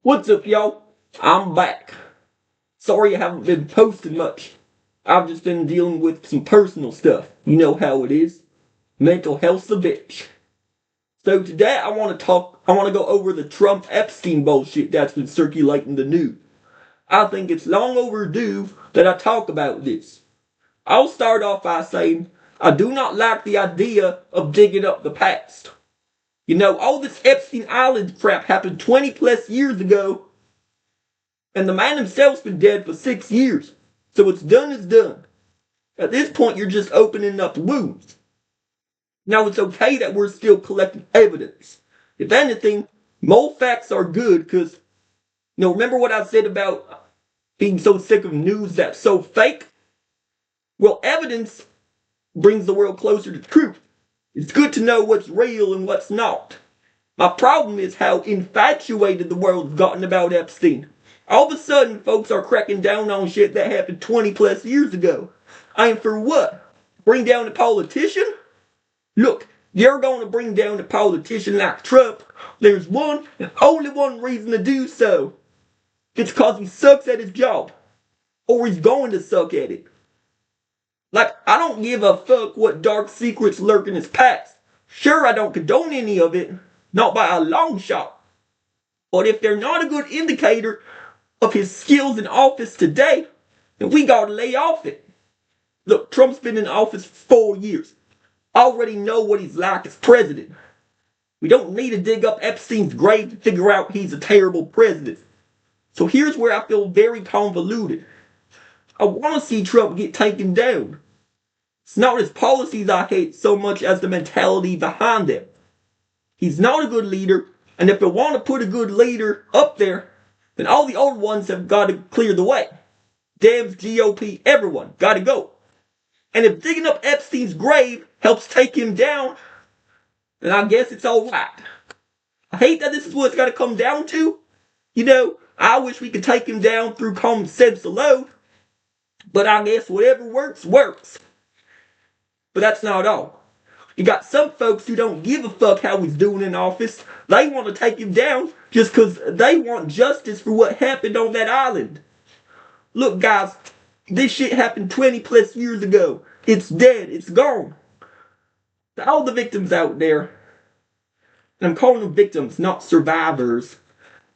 What's up, y'all? I'm back. Sorry I haven't been posting much. I've just been dealing with some personal stuff. You know how it is. Mental health's a bitch. So today I want to go over the Trump Epstein bullshit that's been circulating the news. I think it's long overdue that I talk about this. I'll start off by saying I do not like the idea of digging up the past. You know, all this Epstein Island crap happened 20 plus years ago, and the man himself's been dead for 6 years. So what's done is done. At this point, you're just opening up wounds. Now, it's okay that we're still collecting evidence. If anything, more facts are good because, remember what I said about being so sick of news that's so fake? Well, evidence brings the world closer to truth. It's good to know what's real and what's not. My problem is how infatuated the world's gotten about Epstein. All of a sudden, folks are cracking down on shit that happened 20 plus years ago. And for what? Bring down a politician? Look, you're going to bring down a politician like Trump. There's one and only one reason to do so. It's because he sucks at his job. Or he's going to suck at it. Like, I don't give a fuck what dark secrets lurk in his past. Sure, I don't condone any of it. Not by a long shot. But if they're not a good indicator of his skills in office today, then we gotta lay off it. Look, Trump's been in office for 4 years. I already know what he's like as president. We don't need to dig up Epstein's grave to figure out he's a terrible president. So here's where I feel very convoluted. I want to see Trump get taken down. It's not his policies I hate so much as the mentality behind them. He's not a good leader, and if they want to put a good leader up there, then all the old ones have got to clear the way. Dems, GOP, everyone, gotta go. And if digging up Epstein's grave helps take him down, then I guess it's alright. I hate that this is what it's gotta come down to. I wish we could take him down through common sense alone. But I guess whatever works, works. But that's not all. You got some folks who don't give a fuck how he's doing in office. They want to take him down just because they want justice for what happened on that island. Look, guys, this shit happened 20 plus years ago. It's dead. It's gone. To all the victims out there, and I'm calling them victims, not survivors,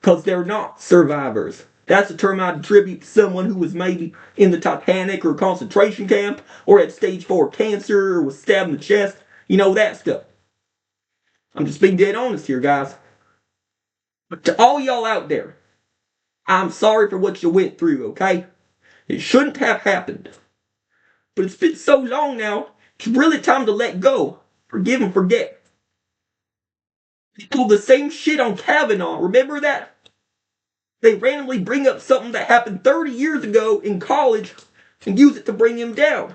because they're not survivors. That's a term I'd attribute to someone who was maybe in the Titanic or concentration camp, or had stage 4 cancer, or was stabbed in the chest. You know, that stuff. I'm just being dead honest here, guys. But to all y'all out there, I'm sorry for what you went through, okay? It shouldn't have happened. But it's been so long now, it's really time to let go. Forgive and forget. They pulled the same shit on Kavanaugh, remember that? They randomly bring up something that happened 30 years ago in college and use it to bring him down.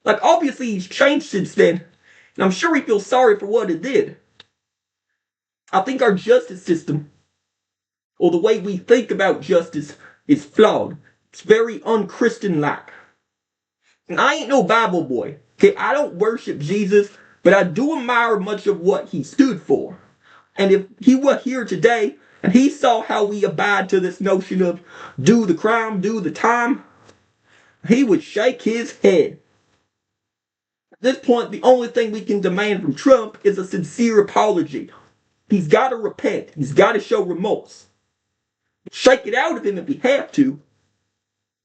Like, obviously he's changed since then, and I'm sure he feels sorry for what he did. I think our justice system, or the way we think about justice, is flawed. It's very unchristian-like. And I ain't no Bible boy. Okay, I don't worship Jesus, but I do admire much of what he stood for. And if he were here today, and he saw how we abide to this notion of do the crime, do the time, he would shake his head. At this point, the only thing we can demand from Trump is a sincere apology. He's got to repent. He's got to show remorse. Shake it out of him if we have to.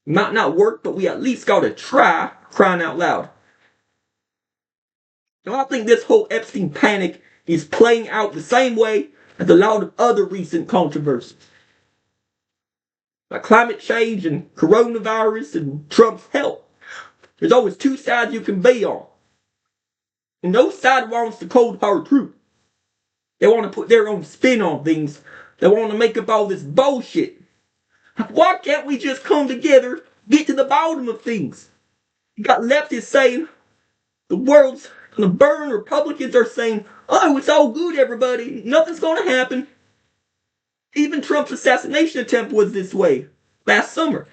It might not work, but we at least got to try, crying out loud. Now, I think this whole Epstein panic is playing out the same way as a lot of other recent controversies. Like climate change and coronavirus and Trump's health. There's always two sides you can be on. And no side wants the cold hard truth. They want to put their own spin on things. They want to make up all this bullshit. Why can't we just come together, get to the bottom of things? You got leftists saying the world's gonna burn. Republicans are saying, oh, it's all good, everybody. Nothing's gonna happen. Even Trump's assassination attempt was this way last summer.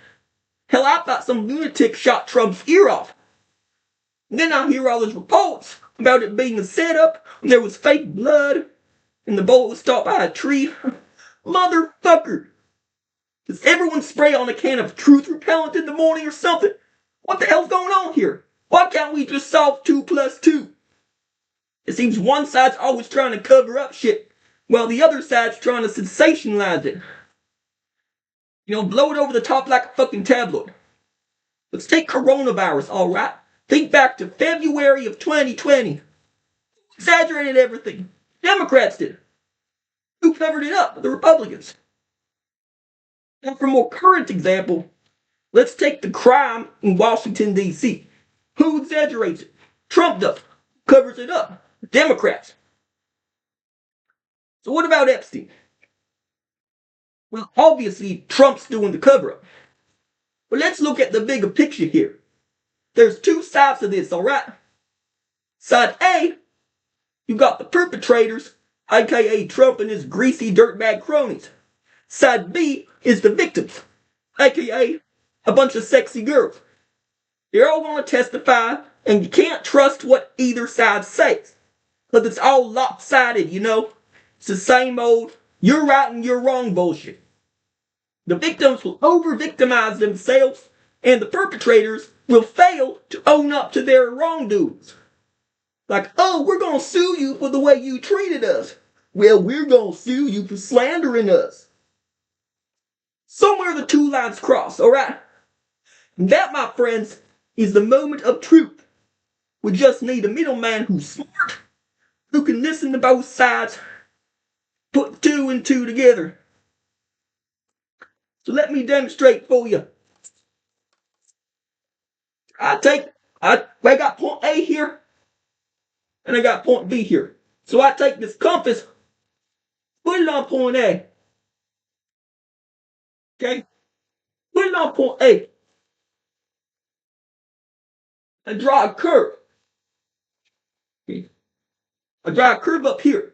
Hell, I thought some lunatic shot Trump's ear off. And then I hear all these reports about it being a setup, and there was fake blood, and the bullet was stopped by a tree. Motherfucker! Does everyone spray on a can of truth repellent in the morning or something? What the hell's going on here? Why can't we just solve 2 plus 2? It seems one side's always trying to cover up shit, while the other side's trying to sensationalize it. Blow it over the top like a fucking tabloid. Let's take coronavirus, alright? Think back to February of 2020. Exaggerated everything. Democrats did. Who covered it up? The Republicans. Now, for a more current example, let's take the crime in Washington, D.C. Who exaggerates it? Trump does. Covers it up. Democrats. So what about Epstein? Well, obviously, Trump's doing the cover-up. But let's look at the bigger picture here. There's 2 sides to this, alright? Side A, you got the perpetrators, aka Trump and his greasy dirtbag cronies. Side B is the victims, aka a bunch of sexy girls. They're all going to testify, and you can't trust what either side says. Because it's all lopsided, It's the same old, you're right and you're wrong bullshit. The victims will over-victimize themselves, and the perpetrators will fail to own up to their wrongdoings. Like, oh, we're going to sue you for the way you treated us. Well, we're going to sue you for slandering us. Somewhere the 2 lines cross, alright? And that, my friends, is the moment of truth. We just need a middleman who's smart, who can listen to both sides, put 2 and 2 together. So let me demonstrate for you. I got point A here, and I got point B here. So I take this compass, put it on point A. Okay? Put it on point A. And draw a curve. Okay? I draw a curve up here.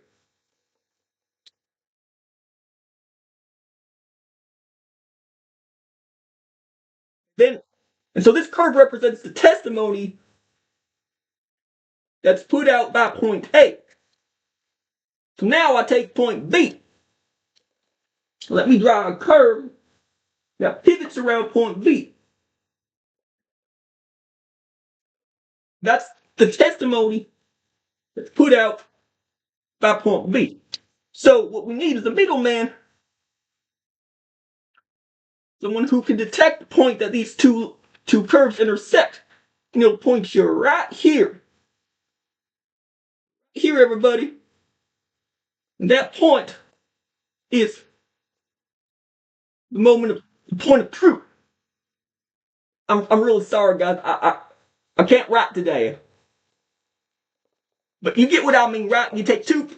And so this curve represents the testimony that's put out by point A. So now I take point B. Let me draw a curve that pivots around point B. That's the testimony that's put out by point B. So what we need is a middleman, someone who can detect the point that these two curves intersect. Point you right here. Here, everybody. And that point is the point of truth. I'm really sorry, guys. I can't write today. But you get what I mean, right? You take two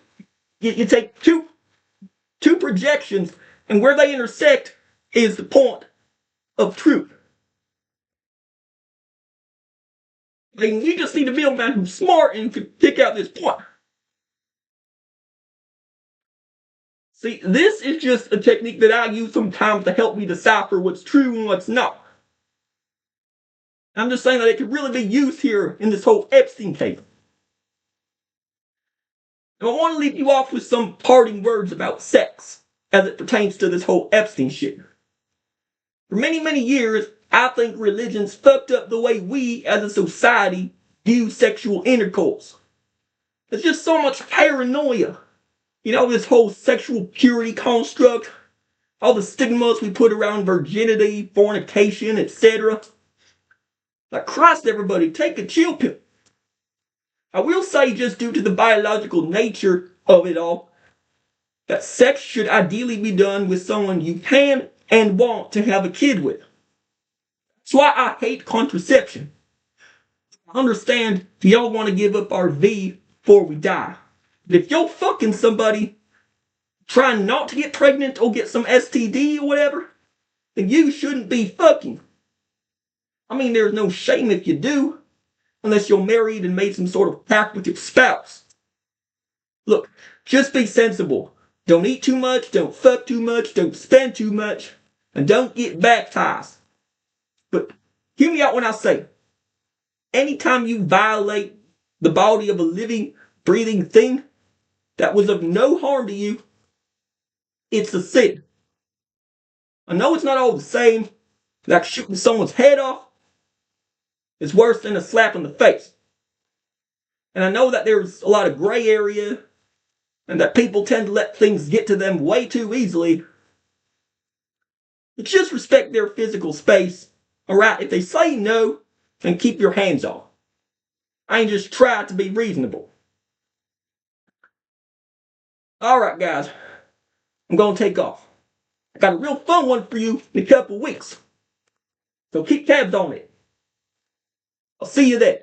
projections, and where they intersect is the point of truth. And you just need a middleman who's smart and can pick out this point. See, this is just a technique that I use sometimes to help me decipher what's true and what's not. I'm just saying that it could really be used here in this whole Epstein case. Now, I want to leave you off with some parting words about sex as it pertains to this whole Epstein shit. For many, many years, I think religion's fucked up the way we as a society view sexual intercourse. There's just so much paranoia. This whole sexual purity construct, all the stigmas we put around virginity, fornication, etc. Like Christ, everybody, take a chill pill. I will say, just due to the biological nature of it all, that sex should ideally be done with someone you can and want to have a kid with. That's why I hate contraception. I understand if y'all want to give up our V before we die. But if you're fucking somebody trying not to get pregnant or get some STD or whatever, then you shouldn't be fucking. I mean, there's no shame if you do, unless you're married and made some sort of pact with your spouse. Look, just be sensible. Don't eat too much, don't fuck too much, don't spend too much, and don't get baptized. But hear me out when I say, anytime you violate the body of a living, breathing thing that was of no harm to you, it's a sin. I know it's not all the same. Like shooting someone's head off is worse than a slap in the face. And I know that there's a lot of gray area and that people tend to let things get to them way too easily. But just respect their physical space. Alright, if they say no, then keep your hands off. I ain't just try to be reasonable. Alright, guys, I'm gonna take off. I got a real fun one for you in a couple weeks. So keep tabs on it. I'll see you there.